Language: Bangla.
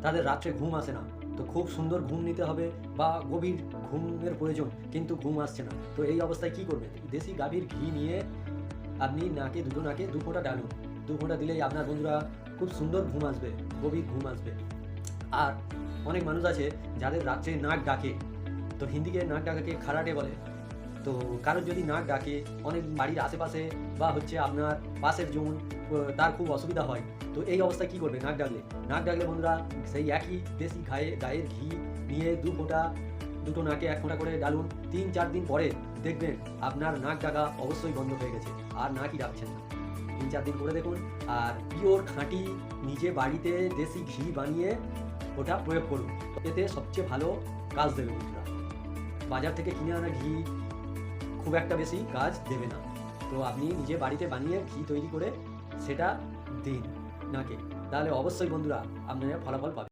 তাদের রাত্রে ঘুম আসে না। তো খুব সুন্দর ঘুম নিতে হবে বা গভীর ঘুমের প্রয়োজন, কিন্তু ঘুম আসছে না। তো এই অবস্থায় কী করবেন? দেশি গাভীর ঘি নিয়ে আপনি দুটো নাকে 2 ফোঁটা ডালুন। 2 ফোঁটা দিলেই আপনার বন্ধুরা খুব সুন্দর ঘুম আসবে, গভীর ঘুম আসবে। আর অনেক মানুষ আছে যাদের রাত্রে নাক ডাকে, তো হিন্দিতে নাক ডাকাকে খারাটে বলে। তো কারোর যদি নাক ডাকে, অনেক বাড়ির আশেপাশে বা হচ্ছে আপনার পাশের জন তার খুব অসুবিধা হয়। তো এই অবস্থায় কী করবে? নাক ডাকলে বন্ধুরা সেই একই দেশি গায়ের ঘি নিয়ে 2 ফোঁটা, দুটো নাকে 1 ফোঁটা করে ডালুন। 3-4 দিন পরে দেখবেন আপনার নাক ডাকা অবশ্যই বন্ধ হয়ে গেছে, আর নাকই ডাকছেন না। 3-4 দিন করে দেখুন। আর পিওর খাঁটি নিজে বাড়িতে দেশি ঘি বানিয়ে ওটা প্রয়োগ করুন, এতে সবচেয়ে ভালো কাজ দেবে বন্ধুরা। বাজার থেকে কিনে আনা ঘি খুব একটা বেশি কাজ দেবে না। তো আপনি নিজে বাড়িতে বানিয়ে ঘি তৈরি করে সেটা দিন নাকে, তাহলে অবশ্যই বন্ধুরা আপনারা ফলাফল পাবেন।